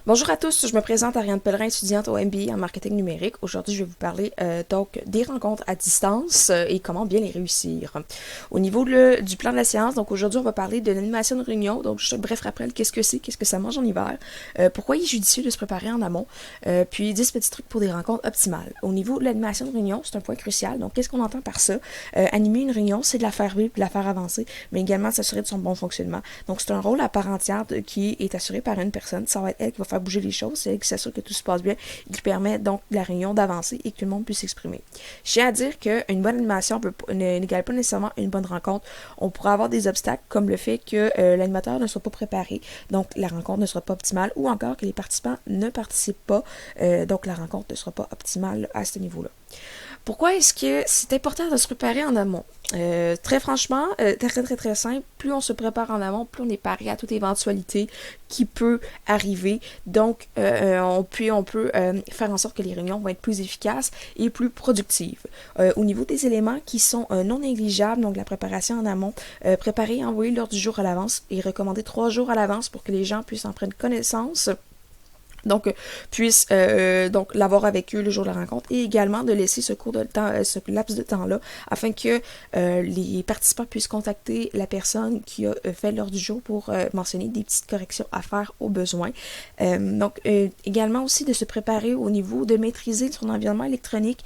Bonjour à tous, je me présente Ariane Pellerin, étudiante au MBA en marketing numérique. Aujourd'hui, je vais vous parler donc des rencontres à distance et comment bien les réussir. Au niveau du plan de la séance, donc aujourd'hui, on va parler de l'animation de réunion. Donc, juste un bref rappel, qu'est-ce que ça mange en hiver, pourquoi il est judicieux de se préparer en amont, puis 10 petits trucs pour des rencontres optimales. Au niveau de l'animation de réunion, c'est un point crucial. Donc, qu'est-ce qu'on entend par ça? Animer une réunion, c'est de la faire vivre, de la faire avancer, mais également de s'assurer de son bon fonctionnement. Donc, c'est un rôle à part entière qui est assuré par une personne. Ça va être elle qui va faire bouger les choses, c'est elle qui s'assure que tout se passe bien et qui permet donc la réunion d'avancer et que tout le monde puisse s'exprimer. Je tiens à dire qu'une bonne animation n'égale pas nécessairement une bonne rencontre. On pourrait avoir des obstacles comme le fait que l'animateur ne soit pas préparé, donc la rencontre ne sera pas optimale, ou encore que les participants ne participent pas, donc la rencontre ne sera pas optimale à ce niveau-là. Pourquoi est-ce que c'est important de se préparer en amont? Très franchement, très simple, plus on se prépare en amont, plus on est paré à toute éventualité qui peut arriver. Donc, on peut faire en sorte que les réunions vont être plus efficaces et plus productives. Au niveau des éléments qui sont non négligeables, donc la préparation en amont, préparer et envoyer l'ordre du jour à l'avance et recommander 3 jours à l'avance pour que les gens puissent en prendre connaissance. Donc, puissent donc l'avoir avec eux le jour de la rencontre et également de laisser ce cours de temps, ce laps de temps-là afin que les participants puissent contacter la personne qui a fait l'heure du jour pour mentionner des petites corrections à faire au besoin. Donc, également aussi de se préparer au niveau de maîtriser son environnement électronique,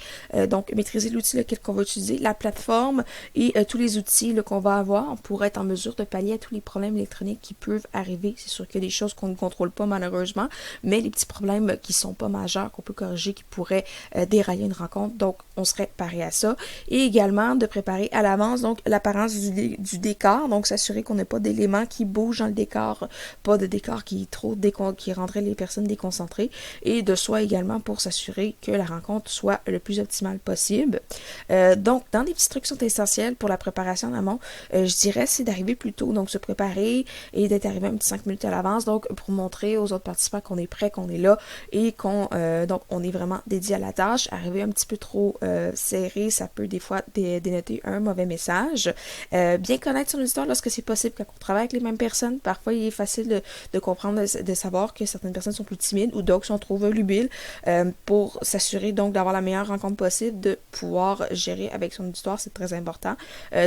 donc maîtriser l'outil lequel qu'on va utiliser, la plateforme et tous les outils qu'on va avoir pour être en mesure de pallier à tous les problèmes électroniques qui peuvent arriver. C'est sûr qu'il y a des choses qu'on ne contrôle pas malheureusement, mais les petits problèmes qui sont pas majeurs, qu'on peut corriger, qui pourraient dérailler une rencontre. Donc, on serait paré à ça. Et également, de préparer à l'avance, donc, l'apparence du décor. Donc, s'assurer qu'on n'a pas d'éléments qui bougent dans le décor, pas de décor qui qui rendrait les personnes déconcentrées. Et de soi également pour s'assurer que la rencontre soit le plus optimale possible. Donc, dans des petits trucs qui sont essentiels pour la préparation en amont, je dirais, c'est d'arriver plus tôt. Donc, se préparer et d'être arrivé un petit 5 minutes à l'avance. Donc, pour montrer aux autres participants qu'on est prêt, qu'on est là et qu'on donc on est vraiment dédié à la tâche. Arriver un petit peu trop serré, ça peut des fois dénoter un mauvais message. Bien connaître son auditoire lorsque c'est possible, quand on travaille avec les mêmes personnes. Parfois, il est facile de comprendre, de savoir que certaines personnes sont plus timides ou d'autres sont trop volubiles pour s'assurer donc d'avoir la meilleure rencontre possible, de pouvoir gérer avec son auditoire, c'est très important.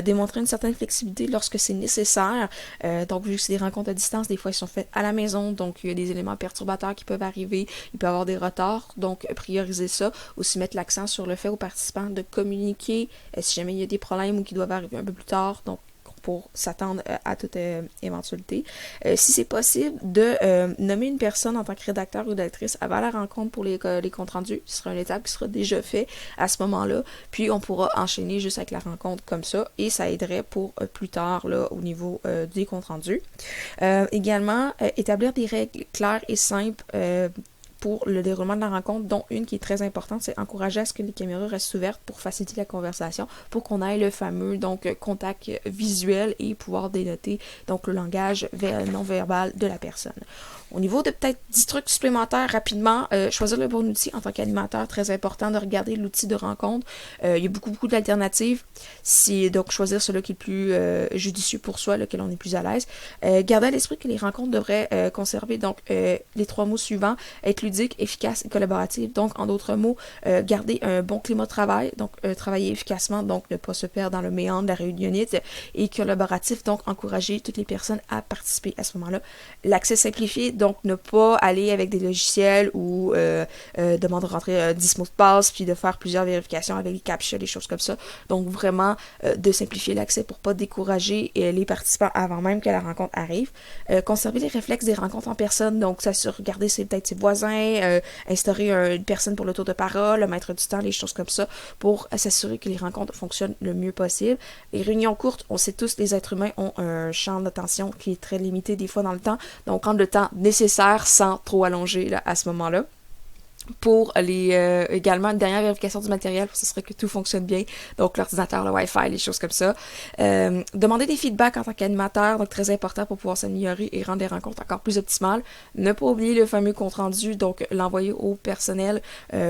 Démontrer une certaine flexibilité lorsque c'est nécessaire. Donc, vu que c'est des rencontres à distance, des fois, ils sont faits à la maison, donc il y a des éléments perturbateurs qui peuvent arriver, il peut y avoir des retards, donc prioriser ça, aussi mettre l'accent sur le fait aux participants de communiquer si jamais il y a des problèmes ou qui doivent arriver un peu plus tard, donc pour s'attendre à toute éventualité. Si c'est possible, de nommer une personne en tant que rédacteur ou rédactrice avant la rencontre pour les comptes rendus. Ce sera une étape qui sera déjà faite à ce moment-là. Puis on pourra enchaîner juste avec la rencontre comme ça et ça aiderait pour plus tard là, au niveau des comptes rendus. Également, établir des règles claires et simples pour le déroulement de la rencontre, dont une qui est très importante, c'est encourager à ce que les caméras restent ouvertes pour faciliter la conversation, pour qu'on ait le fameux donc contact visuel et pouvoir dénoter donc le langage non verbal de la personne. Au niveau de peut-être 10 trucs supplémentaires rapidement, choisir le bon outil en tant qu'animateur, très important de regarder l'outil de rencontre. Il y a beaucoup d'alternatives. C'est donc choisir celui qui est le plus judicieux pour soi, lequel on est plus à l'aise. Garder à l'esprit que les rencontres devraient conserver donc les 3 mots suivants, être ludique, efficace et collaborative. Donc, en d'autres mots, garder un bon climat de travail, donc travailler efficacement, donc ne pas se perdre dans le méandre de la réunionnite, et collaboratif, donc encourager toutes les personnes à participer à ce moment-là. L'accès simplifié, donc ne pas aller avec des logiciels ou demander de rentrer 10 mots de passe puis de faire plusieurs vérifications avec les captcha, des choses comme ça. Donc vraiment de simplifier l'accès pour pas décourager les participants avant même que la rencontre arrive. Conserver les réflexes des rencontres en personne, donc ça sur regarder peut-être ses voisins, instaurer une personne pour le tour de parole, le maître du temps, les choses comme ça pour s'assurer que les rencontres fonctionnent le mieux possible. Les réunions courtes, on sait tous, les êtres humains ont un champ d'attention qui est très limité des fois dans le temps, donc prendre le temps nécessaire sans trop allonger là, à ce moment-là. Pour les également une dernière vérification du matériel pour s'assurer que tout fonctionne bien, donc l'ordinateur, le Wi-Fi, les choses comme ça. Demander des feedbacks en tant qu'animateur, donc très important pour pouvoir s'améliorer et rendre les rencontres encore plus optimales. Ne pas oublier le fameux compte rendu, donc l'envoyer au personnel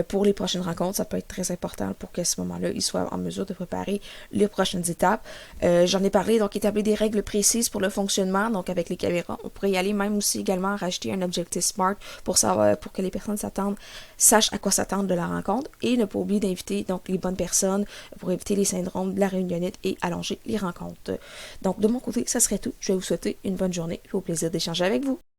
pour les prochaines rencontres, ça peut être très important pour qu'à ce moment-là, ils soient en mesure de préparer les prochaines étapes. J'en ai parlé, donc établir des règles précises pour le fonctionnement, donc avec les caméras. On pourrait y aller même aussi également rajouter un objectif SMART pour savoir, pour que les personnes sachent à quoi s'attendre de la rencontre et ne pas oublier d'inviter donc les bonnes personnes pour éviter les syndromes de la réunionnite et allonger les rencontres. Donc de mon côté, ça serait tout. Je vais vous souhaiter une bonne journée et au plaisir d'échanger avec vous.